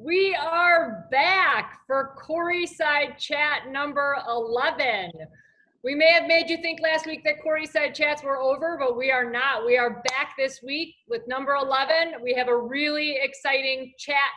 We are back for Quarryside Chat number 11. We may have made you think last week that Quarryside Chats were over, but we are not. We are back this week with number 11. We have a really exciting chat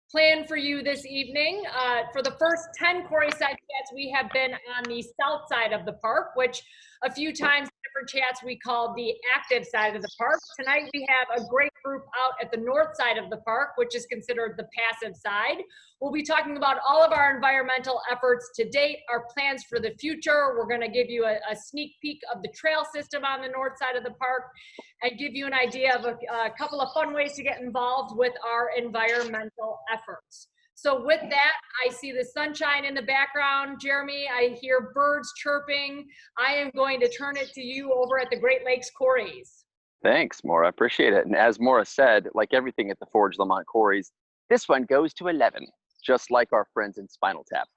planned for you this evening. For the first 10 Quarryside Chats, we have been on the south side of the park, which a few times in different chats we called the active side of the park. Tonight we have a great group out at the north side of the park, which is considered the passive side. We'll be talking about all of our environmental efforts to date, our plans for the future. We're going to give you a sneak peek of the trail system on the north side of the park and give you an idea of a couple of fun ways to get involved with our environmental efforts. So with that, I see the sunshine in the background. Jeremy, I hear birds chirping. I am going to turn it to you over at the Great Lakes Quarries. Thanks, Maura. I appreciate it. And as Maura said, like everything at the Forge Lamont Quarries, this one goes to 11, just like our friends in Spinal Tap.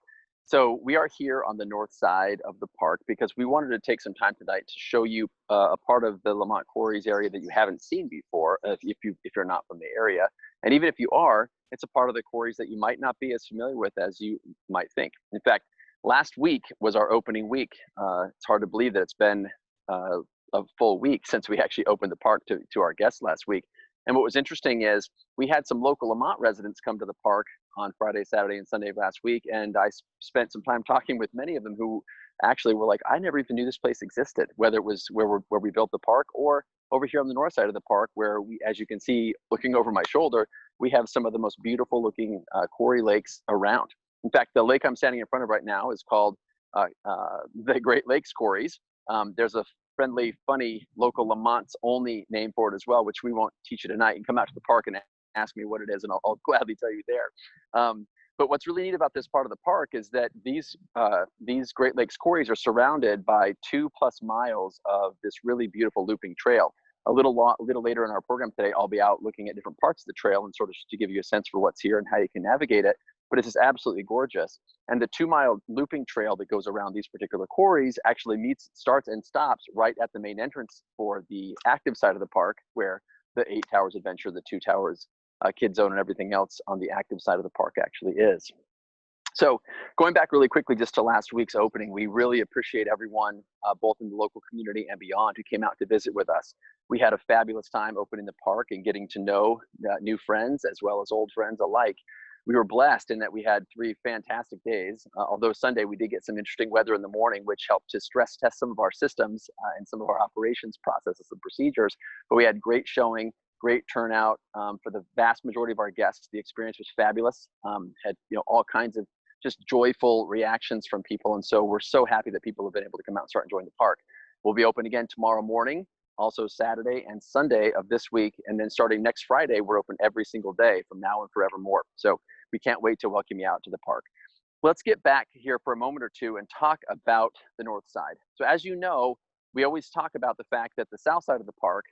So we are here on the north side of the park because we wanted to take some time tonight to show you a part of the Lamont Quarries area that you haven't seen before, if you're not from the area. And even if you are, it's a part of the quarries that you might not be as familiar with as you might think. In fact, last week was our opening week. It's hard to believe that it's been a full week since we actually opened the park to our guests last week. And what was interesting is we had some local Lamont residents come to the park on Friday, Saturday, and Sunday of last week. And I spent some time talking with many of them who actually were like, I never even knew this place existed, whether it was where we built the park or over here on the north side of the park, where we, as you can see, looking over my shoulder, we have some of the most beautiful looking quarry lakes around. In fact, the lake I'm standing in front of right now is called the Great Lakes Quarries. There's a friendly, funny local Lamont's only name for it as well, which we won't teach you tonight. You can come out to the park and ask me what it is, and I'll gladly tell you there. But what's really neat about this part of the park is that these Great Lakes Quarries are surrounded by 2+ miles of this really beautiful looping trail. A little later in our program today, I'll be out looking at different parts of the trail and sort of to give you a sense for what's here and how you can navigate it. But it's just absolutely gorgeous. And the 2-mile looping trail that goes around these particular quarries actually starts and stops right at the main entrance for the active side of the park, where the 8 Towers Adventure, the 2 Towers Kid Zone, and everything else on the active side of the park actually is. So going back really quickly just to last week's opening, we really appreciate everyone, both in the local community and beyond, who came out to visit with us. We had a fabulous time opening the park and getting to know new friends as well as old friends alike. We were blessed in that we had 3 fantastic days, although Sunday we did get some interesting weather in the morning, which helped to stress test some of our systems and some of our operations processes and procedures. But we had great showing, great turnout for the vast majority of our guests. The experience was fabulous. Had all kinds of just joyful reactions from people, and so we're so happy that people have been able to come out and start enjoying the park. We'll be open again tomorrow morning, also Saturday and Sunday of this week, and then starting next Friday, we're open every single day from now and forevermore. So we can't wait to welcome you out to the park. Let's get back here for a moment or two and talk about the north side. So as you know, we always talk about the fact that the south side of the park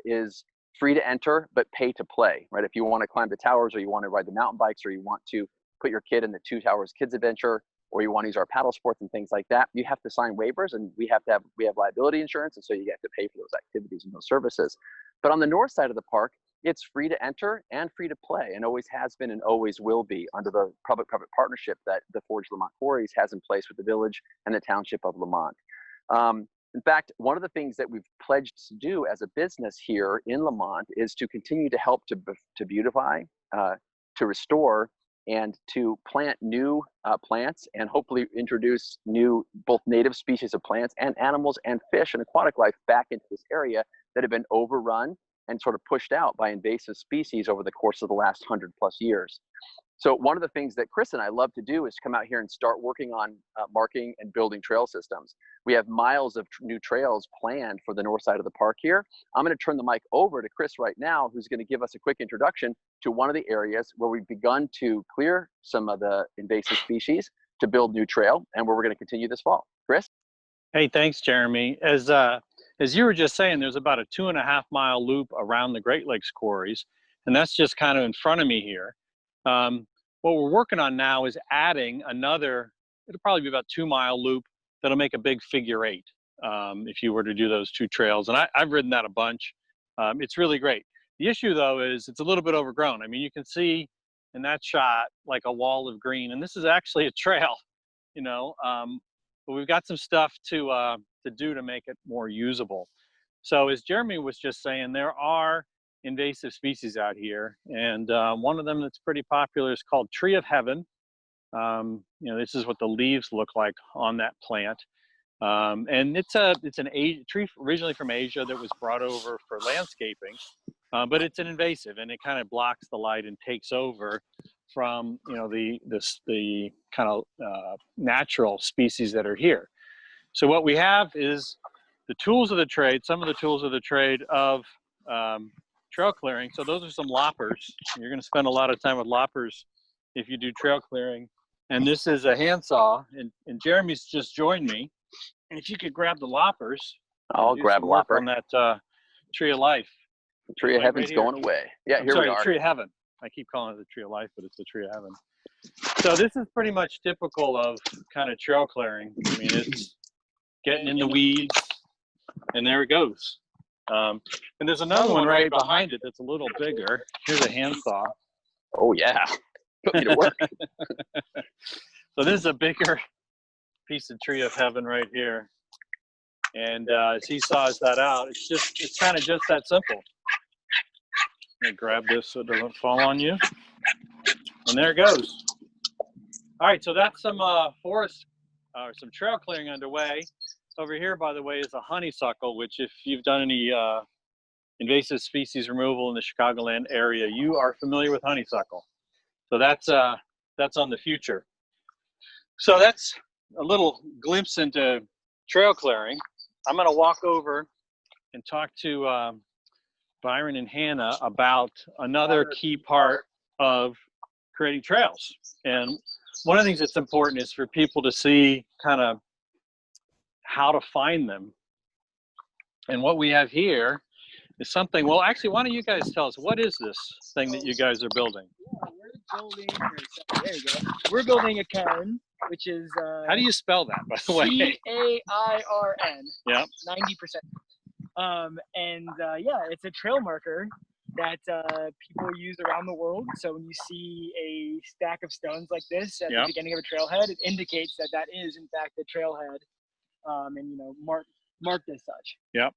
is free to enter, but pay to play, right? If you want to climb the towers, or you want to ride the mountain bikes, or you want to put your kid in the 2 Towers Kids Adventure, or you want to use our paddle sports and things like that, you have to sign waivers, and we have liability insurance, and so you have to pay for those activities and those services. But on the north side of the park, it's free to enter and free to play, and always has been and always will be under the public-private partnership that the Forge Lamont Quarries has in place with the village and the township of Lamont. In fact, one of the things that we've pledged to do as a business here in Lamont is to continue to help to beautify, to restore, and to plant new plants, and hopefully introduce new both native species of plants and animals and fish and aquatic life back into this area that have been overrun and sort of pushed out by invasive species over the course of the last 100+ years. So one of the things that Chris and I love to do is to come out here and start working on marking and building trail systems. We have miles of new trails planned for the north side of the park here. I'm going to turn the mic over to Chris right now, who's going to give us a quick introduction to one of the areas where we've begun to clear some of the invasive species to build new trail, and where we're going to continue this fall. Chris? Hey, thanks, Jeremy. As you were just saying, there's about a 2.5-mile loop around the Great Lakes Quarries, and that's just kind of in front of me here. What we're working on now is adding another, it'll probably be about 2-mile loop that'll make a big figure 8 if you were to do those 2 trails. And I've ridden that a bunch. It's really great. The issue, though, is it's a little bit overgrown. I mean, you can see and that shot like a wall of green. And this is actually a trail, but we've got some stuff to do to make it more usable. So as Jeremy was just saying, there are invasive species out here, and one of them that's pretty popular is called Tree of Heaven. This is what the leaves look like on that plant. And it's an tree originally from Asia that was brought over for landscaping, but it's an invasive, and it kind of blocks the light and takes over from the kind of natural species that are here. So what we have is the tools of the trade, some of the tools of the trade of trail clearing. So those are some loppers. You're going to spend a lot of time with loppers if you do trail clearing. And this is a handsaw, and Jeremy's just joined me. And if you could grab the loppers. I'll grab a lopper. On that Tree of Life. The Tree of Heaven's right going away. Yeah, here we are. The Tree of Heaven. I keep calling it the Tree of Life, but it's the Tree of Heaven. So this is pretty much typical of kind of trail clearing. I mean, it's getting in the weeds, and there it goes. And there's another one right behind it that's a little bigger. Here's a handsaw. Oh yeah, put me to work. So this is a bigger piece of Tree of Heaven right here. And as he saws that out, it's kind of just that simple. Let me grab this so it doesn't fall on you. And there it goes. All right, so that's some forest or some trail clearing underway. Over here, by the way, is a honeysuckle, which if you've done any invasive species removal in the Chicagoland area, you are familiar with honeysuckle. So that's on the future. So that's a little glimpse into trail clearing. I'm going to walk over and talk to Byron and Hannah about another key part of creating trails. And one of the things that's important is for people to see kind of how to find them. And what we have here is something, well, actually, why don't you guys tell us, what is this thing that you guys are building? There you go. We're building a cairn, which is how do you spell that, by the way? C-A-I-R-N. Yeah. 90%. Yeah, it's a trail marker that people use around the world. So when you see a stack of stones like this at the beginning of a trailhead, it indicates that that is in fact a trailhead, and marked as such. Yep.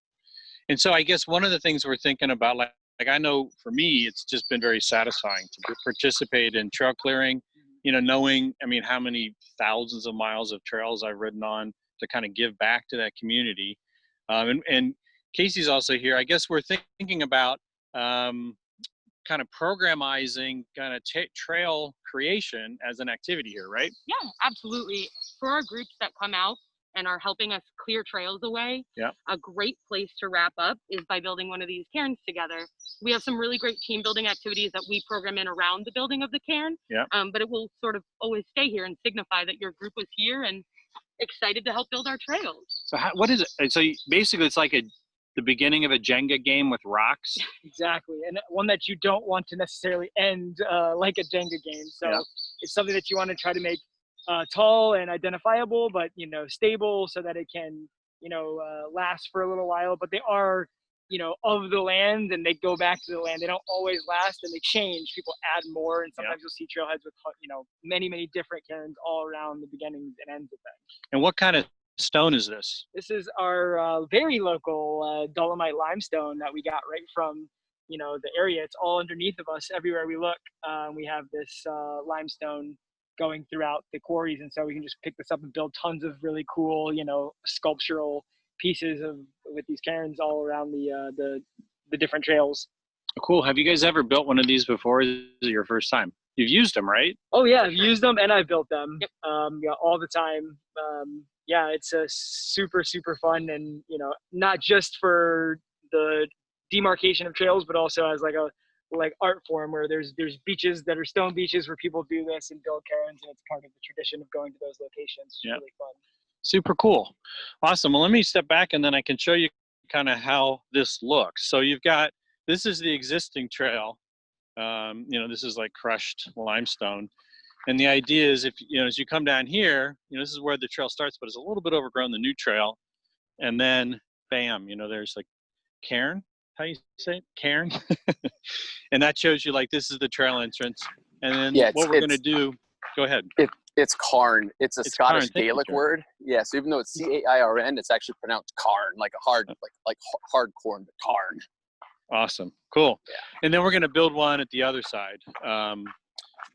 And so I guess one of the things we're thinking about, like I know for me, it's just been very satisfying to participate in trail clearing, knowing, how many thousands of miles of trails I've ridden on to kind of give back to that community. And Casey's also here. I guess we're thinking about kind of programmizing kind of trail creation as an activity here, right? Yeah, absolutely. For our groups that come out and are helping us clear trails away, a great place to wrap up is by building one of these cairns together. We have some really great team building activities that we program in around the building of the cairn, but it will sort of always stay here and signify that your group was here and excited to help build our trails. So what is it? So basically it's like the beginning of a Jenga game with rocks. Exactly, and one that you don't want to necessarily end like a Jenga game. So it's something that you want to try to make tall and identifiable, but stable, so that it can last for a little while. But they are of the land, and they go back to the land. They don't always last, and they change. People add more, and sometimes you'll see trailheads with many different cairns all around the beginnings and ends of them. And what kind of stone is this? This is our very local dolomite limestone that we got right from the area. It's all underneath of us everywhere we look. We have this limestone going throughout the quarries, and so we can just pick this up and build tons of really cool sculptural pieces with these cairns all around the different trails. Cool. Have you guys ever built one of these before? Is it your first time? You've used them, right? Oh yeah, I've used them and I've built them. Yep. All the time. It's a super fun, and not just for the demarcation of trails, but also as like art form, where there's beaches that are stone beaches where people do this and build cairns, and it's part of the tradition of going to those locations. It's really fun. Super cool. Awesome. Well, let me step back and then I can show you kind of how this looks. So this is the existing trail. This is like crushed limestone. And the idea is as you come down here, this is where the trail starts, but it's a little bit overgrown, the new trail. And then bam, there's like cairn. How do you say it? Cairn. And that shows you this is the trail entrance. And then Yeah, what we're going to do, go ahead. It's Carn. It's a Scottish Carn. Gaelic word. Yeah, so even though it's Cairn, it's actually pronounced Carn, like a hard, like hard corn, but Carn. Awesome. Cool. Yeah. And then we're going to build one at the other side,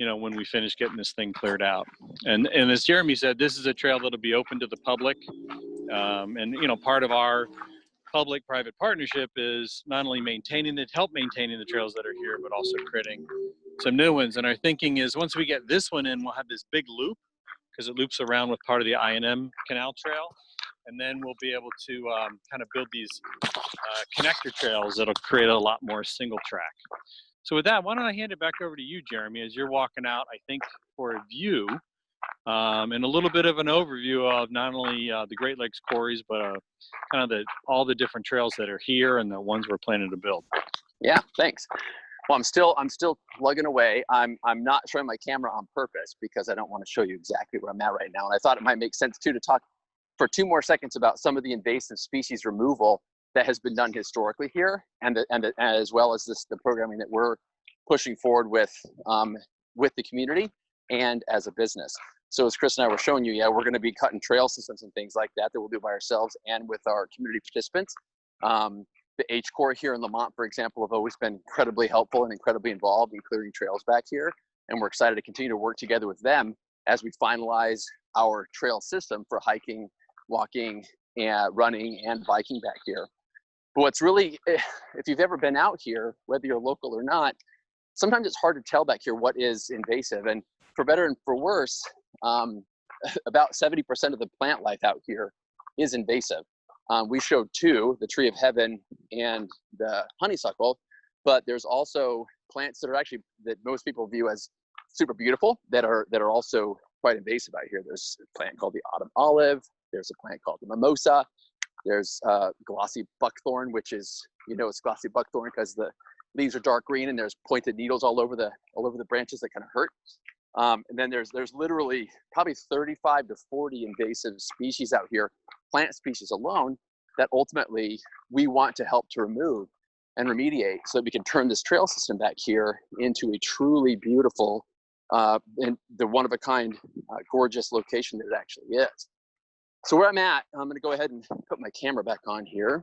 when we finish getting this thing cleared out. And as Jeremy said, this is a trail that'll be open to the public. Part of our public-private partnership is not only maintaining the trails that are here, but also creating some new ones. And our thinking is once we get this one in, we'll have this big loop because it loops around with part of the I&M Canal Trail. And then we'll be able to kind of build these connector trails that'll create a lot more single track. So with that, why don't I hand it back over to you, Jeremy, as you're walking out, I think, for a view and a little bit of an overview of not only the Great Lakes Quarries, but kind of all the different trails that are here and the ones we're planning to build. Yeah, thanks. Well, I'm still plugging away. I'm not showing my camera on purpose because I don't want to show you exactly where I'm at right now. And I thought it might make sense too to talk for 2 more seconds about some of the invasive species removal that has been done historically here, and as well as the programming that we're pushing forward with the community and as a business. So as Chris and I were showing you, we're going to be cutting trail systems and things like that we'll do by ourselves and with our community participants. The H Corps here in Lamont, for example, have always been incredibly helpful and incredibly involved in clearing trails back here, and we're excited to continue to work together with them as we finalize our trail system for hiking, walking, and running and biking back here. But what's really, if you've ever been out here, whether you're local or not, sometimes it's hard to tell back here what is invasive. And for better and for worse, about 70% of the plant life out here is invasive. We showed 2, the tree of heaven and the honeysuckle, but there's also plants that are actually, that most people view as super beautiful that are also quite invasive out here. There's a plant called the autumn olive. There's a plant called the mimosa. There's glossy buckthorn, which is, it's glossy buckthorn because the leaves are dark green and there's pointed needles all over the branches that kind of hurt. And then there's literally probably 35 to 40 invasive species out here, plant species alone, that ultimately we want to help to remove and remediate so that we can turn this trail system back here into a truly beautiful and the one-of-a-kind gorgeous location that it actually is. So where I'm at, I'm going to go ahead and put my camera back on here.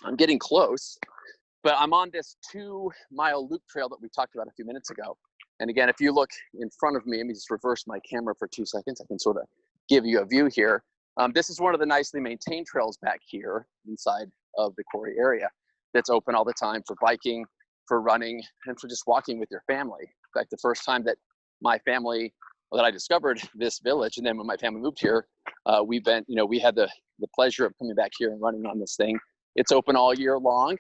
I'm getting close, but I'm on this 2-mile loop trail that we talked about a few minutes ago. And again, if you look in front of me, let me just reverse my camera for 2 seconds. I can sort of give you a view here. This is one of the nicely maintained trails back here inside of the quarry area that's open all the time for biking, for running, and for just walking with your family. In fact, the first time that that I discovered this village, and then when my family moved here, we had the pleasure of coming back here and running on this thing. It's open all year long,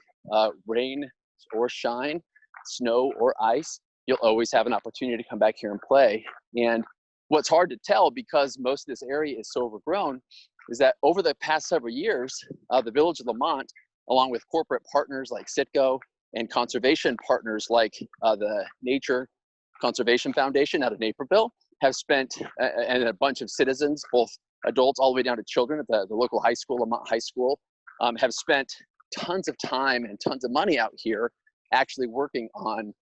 rain or shine, snow or ice. You'll always have an opportunity to come back here and play. And what's hard to tell, because most of this area is so overgrown, is that over the past several years, the village of Lamont, along with corporate partners like Citgo and conservation partners like the Nature Conservation Foundation out of Naperville, have spent, and a bunch of citizens, both adults all the way down to children at the local high school, Lamont High School, have spent tons of time and tons of money out here actually working on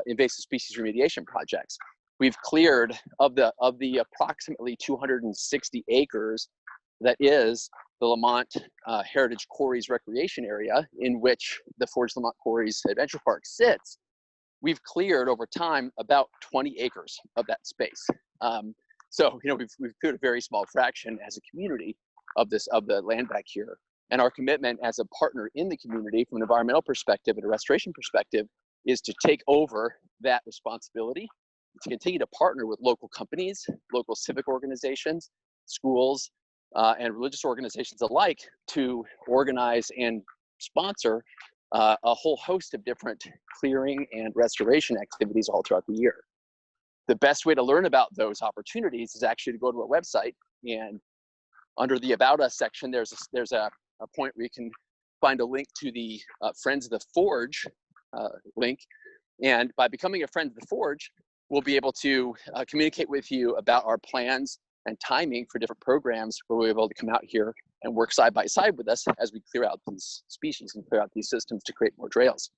invasive species remediation projects. We've cleared of the approximately 260 acres that is the Lamont Heritage Quarries Recreation Area, in which the Forge Lamont Quarries Adventure Park sits. We've cleared over time about 20 acres of that space. So we've cleared a very small fraction as a community of the land back here. And our commitment as a partner in the community from an environmental perspective and a restoration perspective is to take over that responsibility, to continue to partner with local companies, local civic organizations, schools, and religious organizations alike to organize and sponsor a whole host of different clearing and restoration activities all throughout the year. The best way to learn about those opportunities is actually to go to our website, and under the About Us section, there's a point where you can find a link to the Friends of the Forge link. And by becoming a friend of the Forge, we'll be able to communicate with you about our plans and timing for different programs where we'll be able to come out here and work side by side with us as we clear out these species and clear out these systems to create more trails.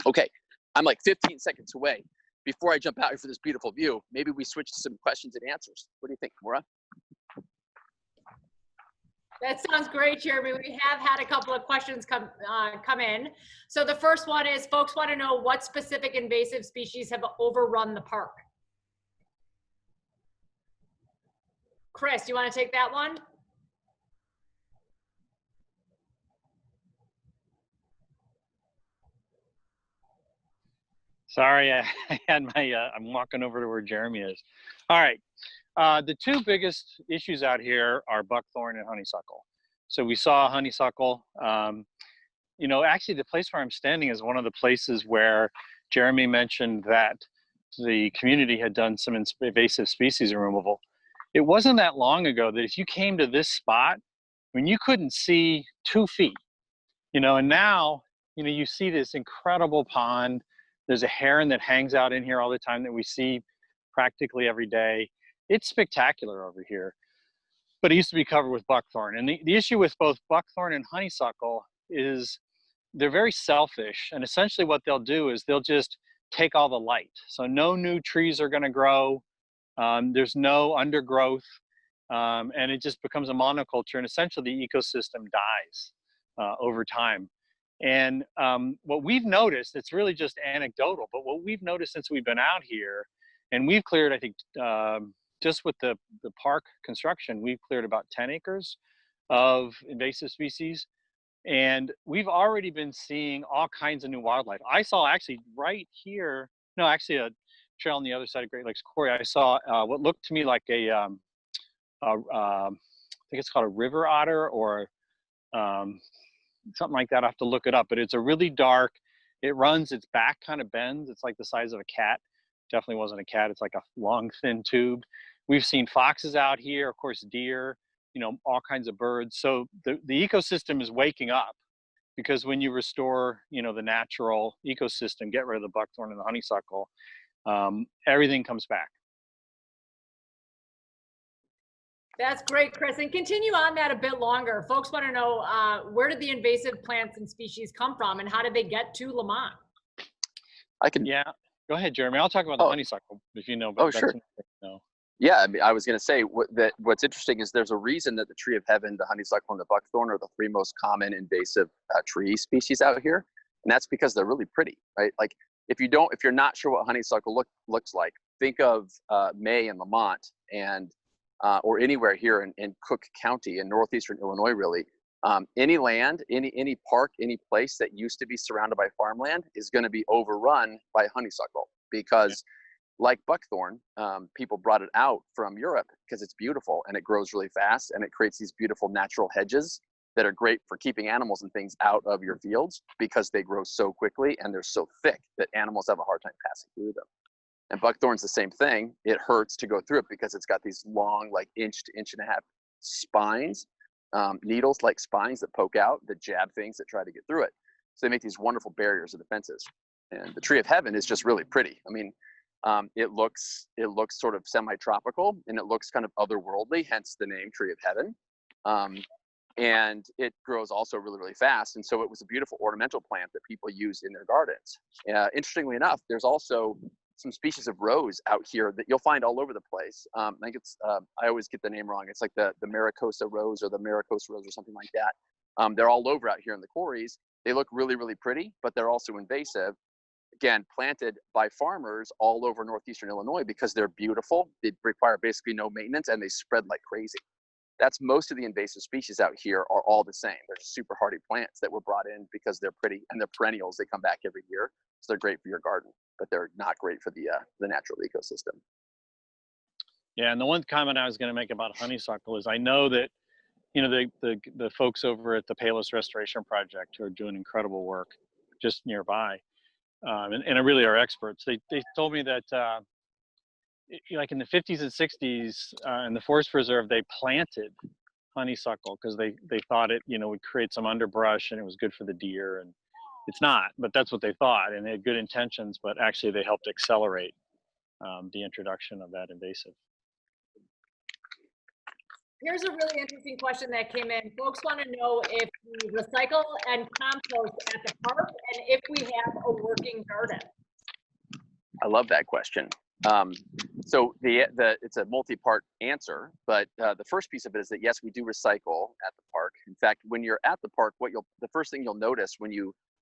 Okay, I'm like 15 seconds away before I jump out here for this beautiful view, maybe we switch to some questions and answers. What do you think, Maura? That sounds great, Jeremy. We have had a couple of questions come in. So the first one is, folks want to know what specific invasive species have overrun the park. Chris, you want to take that one? Sorry, I had my, I'm walking over to where Jeremy is. All right, the two biggest issues out here are buckthorn and honeysuckle. So we saw honeysuckle. You know, actually the place where I'm standing is one of the places where Jeremy mentioned that the community had done some invasive species removal. It wasn't that long ago that if you came to this spot, I mean, you couldn't see 2 feet, you know, and now, you know, you see this incredible pond. There's a heron that hangs out in here all the time that we see practically every day. It's spectacular over here, but it used to be covered with buckthorn. And the issue with both buckthorn and honeysuckle is they're very selfish. And essentially what they'll do is they'll just take all the light. So no new trees are gonna grow. There's no undergrowth, and it just becomes a monoculture, and essentially the ecosystem dies over time. And what we've noticed, it's really just anecdotal, but what we've noticed since we've been out here, and we've cleared, I think, just with the park construction, we've cleared about 10 acres of invasive species. And we've already been seeing all kinds of new wildlife. I saw actually right here, no, actually a trail on the other side of Great Lakes Quarry, I saw what looked to me like I think it's called a river otter or something like that. I have to look it up, but it's a really dark, it runs, its back kind of bends. It's like the size of a cat. Definitely wasn't a cat. It's like a long, thin tube. We've seen foxes out here, of course, deer, you know, all kinds of birds. So the ecosystem is waking up, because when you restore, you know, the natural ecosystem, get rid of the buckthorn and the honeysuckle, everything comes back. That's great, Chris. And continue on that a bit longer. Folks want to know where did the invasive plants and species come from, and how did they get to Lamont? I can. Yeah, go ahead, Jeremy. I'll talk about the honeysuckle if you know. But oh, sure. No. Yeah, I mean, I was going to say what's interesting is there's a reason that the tree of heaven, the honeysuckle, and the buckthorn are the 3 most common invasive tree species out here, and that's because they're really pretty, right? Like if you're not sure what honeysuckle looks like, think of May and Lamont, and or anywhere here in Cook County in northeastern Illinois, really. Any land, any park, any place that used to be surrounded by farmland is going to be overrun by honeysuckle, because like buckthorn, people brought it out from Europe because it's beautiful and it grows really fast and it creates these beautiful natural hedges that are great for keeping animals and things out of your fields, because they grow so quickly and they're so thick that animals have a hard time passing through them. And buckthorn's the same thing. It hurts to go through it because it's got these long, like 1 to 1.5 inch spines, needles like spines that poke out, that jab things that try to get through it. So they make these wonderful barriers or defenses. And the tree of heaven is just really pretty. I mean, it looks sort of semi-tropical, and it looks kind of otherworldly, hence the name tree of heaven. And it grows also really, really fast. And so it was a beautiful ornamental plant that people use in their gardens. Interestingly enough, there's also some species of rose out here that you'll find all over the place. I think it's, I always get the name wrong. It's like the Miracosta Rose or the Miracosta Rose or something like that. They're all over out here in the quarries. They look really, really pretty, but they're also invasive. Again, planted by farmers all over northeastern Illinois because they're beautiful. They require basically no maintenance and they spread like crazy. That's most of the invasive species out here are all the same. They're super hardy plants that were brought in because they're pretty and they're perennials. They come back every year. So they're great for your garden, but they're not great for the natural ecosystem. Yeah, and the one comment I was going to make about honeysuckle is I know that, you know, the folks over at the Palos Restoration Project who are doing incredible work just nearby, and really are experts. They told me that like in the 50s and 60s in the forest preserve, they planted honeysuckle because they thought it, you know, would create some underbrush and it was good for the deer, and it's not, but that's what they thought, and they had good intentions, but actually they helped accelerate the introduction of that invasive. Here's a really interesting question that came in. Folks want to know if we recycle and compost at the park and if we have a working garden. I love that question. So it's a multi-part answer, but the first piece of it is that yes, we do recycle at the park. In fact, when you're at the park, the first thing you'll notice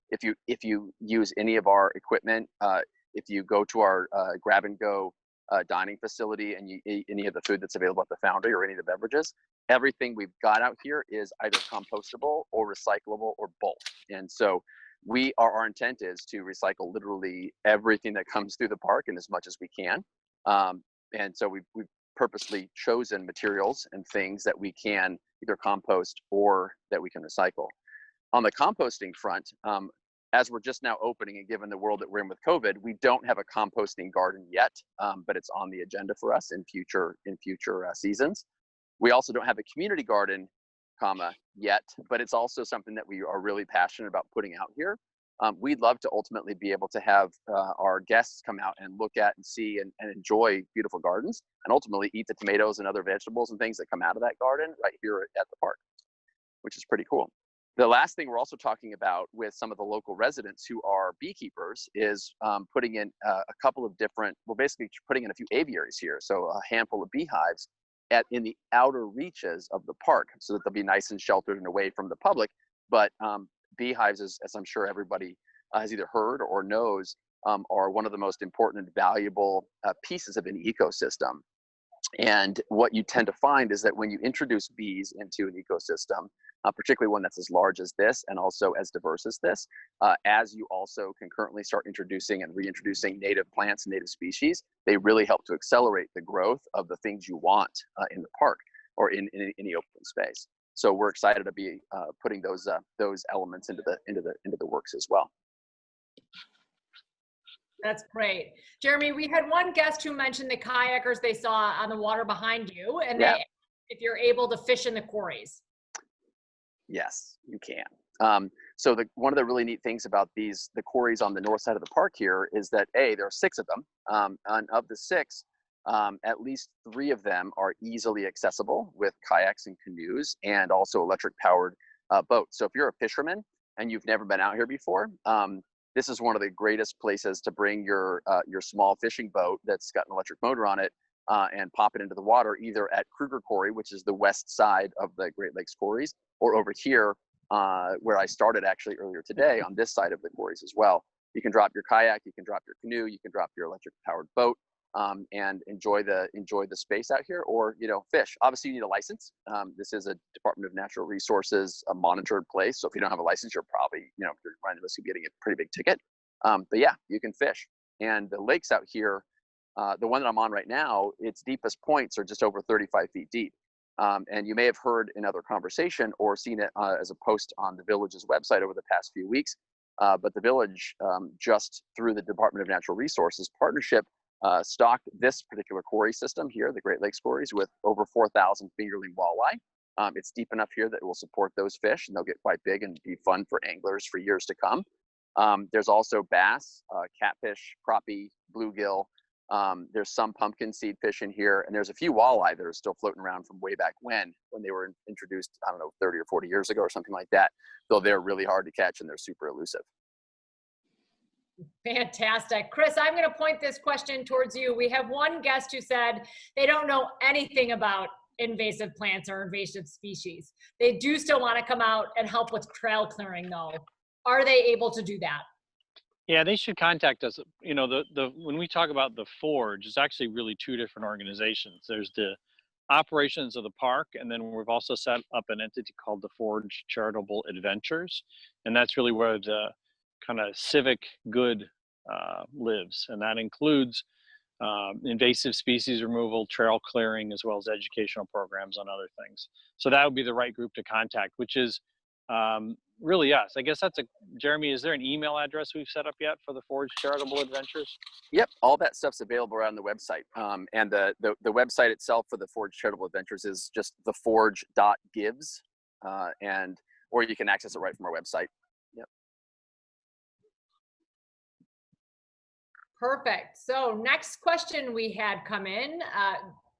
if you use any of our equipment, if you go to our grab and go dining facility and you eat any of the food that's available at the Foundry or any of the beverages, everything we've got out here is either compostable or recyclable or both. And so our intent is to recycle literally everything that comes through the park and as much as we can. And so we've purposely chosen materials and things that we can either compost or that we can recycle. On the composting front, as we're just now opening and given the world that we're in with COVID, we don't have a composting garden yet, but it's on the agenda for us in future seasons. We also don't have a community garden, yet, but it's also something that we are really passionate about putting out here. We'd love to ultimately be able to have our guests come out and look at and see and enjoy beautiful gardens and ultimately eat the tomatoes and other vegetables and things that come out of that garden right here at the park, which is pretty cool. The last thing we're also talking about with some of the local residents who are beekeepers is putting in basically putting in a few aviaries here. So a handful of beehives in the outer reaches of the park so that they'll be nice and sheltered and away from the public. But beehives, as I'm sure everybody has either heard or knows, are one of the most important and valuable pieces of an ecosystem. And what you tend to find is that when you introduce bees into an ecosystem, particularly one that's as large as this and also as diverse as this, as you also concurrently start introducing and reintroducing native plants and native species, they really help to accelerate the growth of the things you want in the park or in any open space. So we're excited to be putting those elements into the works as well. That's great. Jeremy, we had one guest who mentioned the kayakers they saw on the water behind you, and if you're able to fish in the quarries. Yes, you can. So one of the really neat things about the quarries on the north side of the park here is that there are 6 of them, and of the 6, at least 3 of them are easily accessible with kayaks and canoes and also electric powered boats. So if you're a fisherman and you've never been out here before, this is one of the greatest places to bring your small fishing boat that's got an electric motor on it and pop it into the water, either at Kruger Quarry, which is the west side of the Great Lakes Quarries, or over here where I started actually earlier today on this side of the quarries as well. You can drop your kayak, you can drop your canoe, you can drop your electric powered boat and enjoy the space out here, or fish. Obviously you need a license. This is a Department of Natural Resources monitored place, so if you don't have a license, you're probably you're running the risk of getting a pretty big ticket. But yeah, you can fish. And the lakes out here, the one that I'm on right now, its deepest points are just over 35 feet deep. And you may have heard in other conversation or seen it as a post on the village's website over the past few weeks. But the village, just through the Department of Natural Resources partnership, stocked this particular quarry system here, the Great Lakes Quarries, with over 4,000 fingerling walleye. It's deep enough here that it will support those fish, and they'll get quite big and be fun for anglers for years to come. There's also bass, catfish, crappie, bluegill. There's some pumpkin seed fish in here, and there's a few walleye that are still floating around from way back when they were introduced, 30 or 40 years ago or something like that, though they're really hard to catch and they're super elusive. Fantastic. Chris, I'm going to point this question towards you. We have one guest who said they don't know anything about invasive plants or invasive species. They do still want to come out and help with trail clearing though. Are they able to do that? Yeah, they should contact us. When we talk about the Forge, it's actually really 2 different organizations. There's the operations of the park, and then we've also set up an entity called the Forge Charitable Adventures, and that's really where the kind of civic good lives, and that includes invasive species removal, trail clearing, as well as educational programs on other things. So that would be the right group to contact, which is really us. I guess Jeremy, is there an email address we've set up yet for the Forge Charitable Adventures? Yep, all that stuff's available around the website. And the website itself for the Forge Charitable Adventures is just theforge.gives, or you can access it right from our website. Yep. Perfect. So next question we had come in,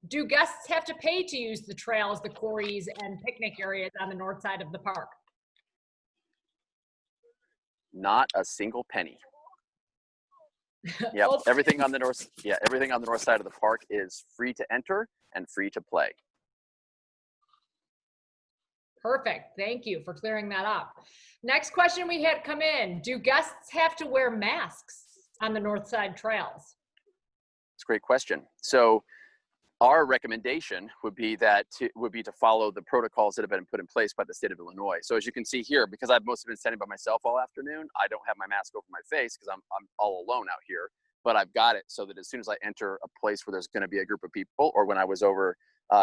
do guests have to pay to use the trails, the quarries, and picnic areas on the north side of the park? Not a single penny. Yep. Oh, Everything on the north, yeah, everything on the north side of the park is free to enter and free to play. perfect. Thank you for clearing that up. Next question we had come in. Do guests have to wear masks on the north side trails? It's a great question. So our recommendation would be to follow the protocols that have been put in place by the state of Illinois. So as you can see here, because I've mostly been standing by myself all afternoon, I don't have my mask over my face because I'm all alone out here. But I've got it so that as soon as I enter a place where there's going to be a group of people, or when I was over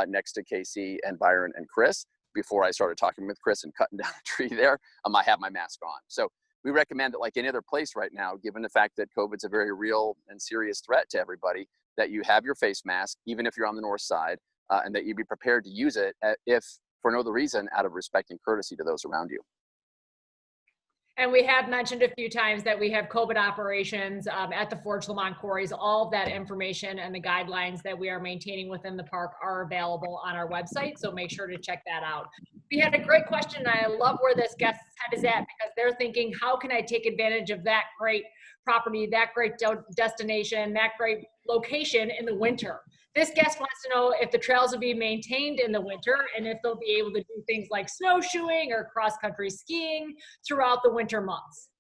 next to Casey and Byron and Chris, before I started talking with Chris and cutting down a tree there, I have my mask on. So we recommend that, like any other place right now, given the fact that COVID's a very real and serious threat to everybody, that you have your face mask, even if you're on the north side, and that you be prepared to use it if for no other reason, out of respect and courtesy to those around you. And we have mentioned a few times that we have COVID operations at the Forge Lamont Quarries. All of that information and the guidelines that we are maintaining within the park are available on our website, so make sure to check that out. We had a great question, and I love where this guest's head is at, because they're thinking, how can I take advantage of that great property, that great destination, that great location in the winter? This guest wants to know if the trails will be maintained in the winter and if they'll be able to do things like snowshoeing or cross-country skiing throughout the winter months.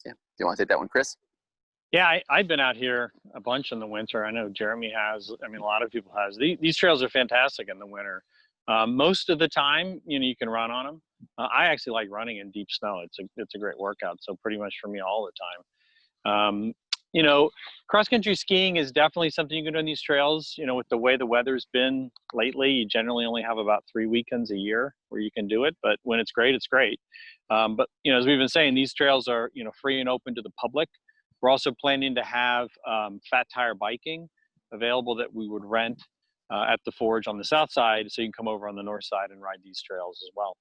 Yeah, do you want to take that one, Chris? Yeah, I've been out here a bunch in the winter. I know Jeremy has. I mean, a lot of people has. These trails are fantastic in the winter. Most of the time, you can run on them. I actually like running in deep snow. It's a great workout. So pretty much for me all the time. Cross-country skiing is definitely something you can do on these trails. With the way the weather's been lately, you generally only have about 3 weekends a year where you can do it. But when it's great, it's great. But as we've been saying, these trails are, free and open to the public. We're also planning to have fat tire biking available that we would rent at the Forge on the south side, so you can come over on the north side and ride these trails as well.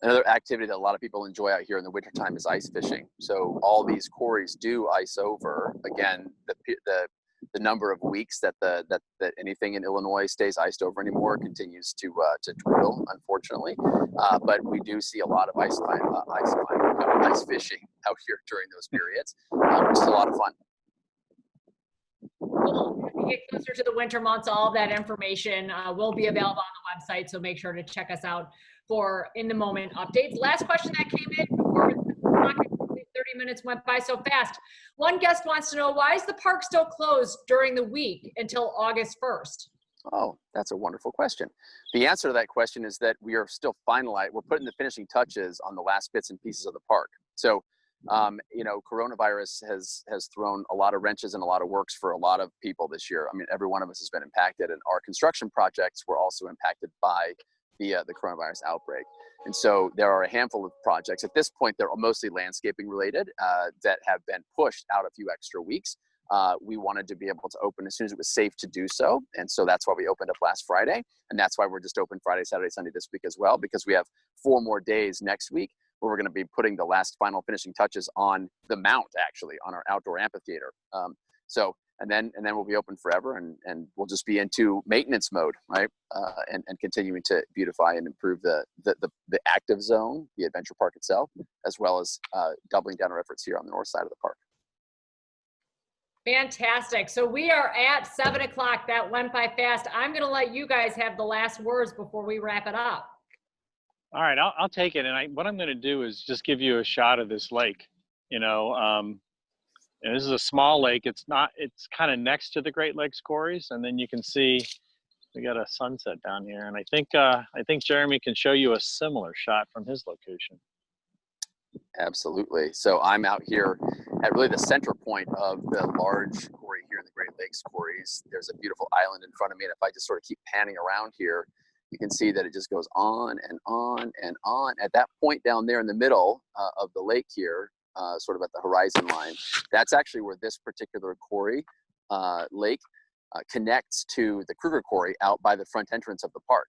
Another activity that a lot of people enjoy out here in the wintertime is ice fishing. So all these quarries do ice over. Again, the number of weeks that anything in Illinois stays iced over anymore continues to dwindle, unfortunately. But we do see a lot of ice fishing out here during those periods, which is a lot of fun. As we get closer to the winter months, all of that information will be available on the website, so make sure to check us out for in-the-moment updates. Last question that came in before 30 minutes went by so fast. One guest wants to know, why is the park still closed during the week until August 1st? Oh, that's a wonderful question. The answer to that question is that we are still finalizing. We're putting the finishing touches on the last bits and pieces of the park. So, coronavirus has thrown a lot of wrenches and a lot of works for a lot of people this year. I mean, every one of us has been impacted, and our construction projects were also impacted by the coronavirus outbreak. And so there are a handful of projects. At this point, they're mostly landscaping related that have been pushed out a few extra weeks. We wanted to be able to open as soon as it was safe to do so. And so that's why we opened up last Friday. And that's why we're just open Friday, Saturday, Sunday this week as well, because we have 4 more days next week where we're going to be putting the last final finishing touches on the mount, actually, on our outdoor amphitheater. And then we'll be open forever, and we'll just be into maintenance mode, right? And continuing to beautify and improve the active zone, the adventure park itself, as well as doubling down our efforts here on the north side of the park. Fantastic. So we are at 7 o'clock. That went by fast. I'm going to let you guys have the last words before we wrap it up. All right, I'll take it. And what I'm going to do is just give you a shot of this lake. And this is a small lake. It's kind of next to the Great Lakes Quarries, and then you can see we got a sunset down here. And I think Jeremy can show you a similar shot from his location. Absolutely. So I'm out here at really the center point of the large quarry here in the Great Lakes Quarries. There's a beautiful island in front of me, and if I just sort of keep panning around here, you can see that it just goes on and on and on. At that point down there in the middle of the lake here, sort of at the horizon line, that's actually where this particular quarry lake connects to the Kruger Quarry out by the front entrance of the park.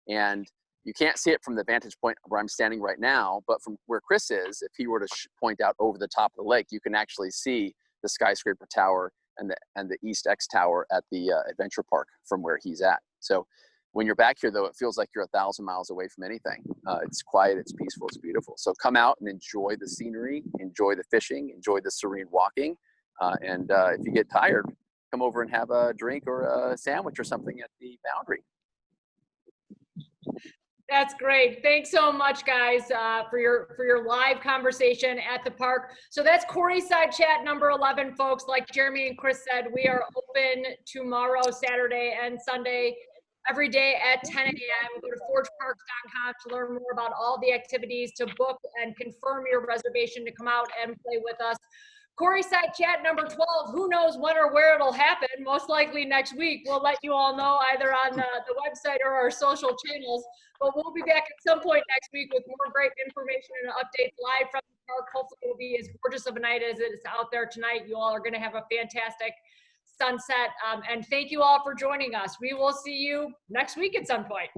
And you can't see it from the vantage point where I'm standing right now, but from where Chris is, if he were to point out over the top of the lake, you can actually see the skyscraper tower and the East X Tower at the adventure park from where he's at. So When you're back here, though, it feels like you're 1,000 miles away from anything. It's quiet, it's peaceful, it's beautiful. So come out and enjoy the scenery, enjoy the fishing, enjoy the serene walking. And if you get tired, come over and have a drink or a sandwich or something at the Boundary. That's great. Thanks so much, guys, for your live conversation at the park. So that's Quarryside Chat number 11, folks. Like Jeremy and Chris said, we are open tomorrow, Saturday, and Sunday, every day at 10 a.m. Go to forgeparks.com to learn more about all the activities, to book and confirm your reservation to come out and play with us. Quarryside Chat number 12, who knows when or where it'll happen, most likely next week. We'll let you all know either on the website or our social channels, but we'll be back at some point next week with more great information and updates live from the park. Hopefully it will be as gorgeous of a night as it is out there tonight. You all are going to have a fantastic sunset, and thank you all for joining us. We will see you next week at some point.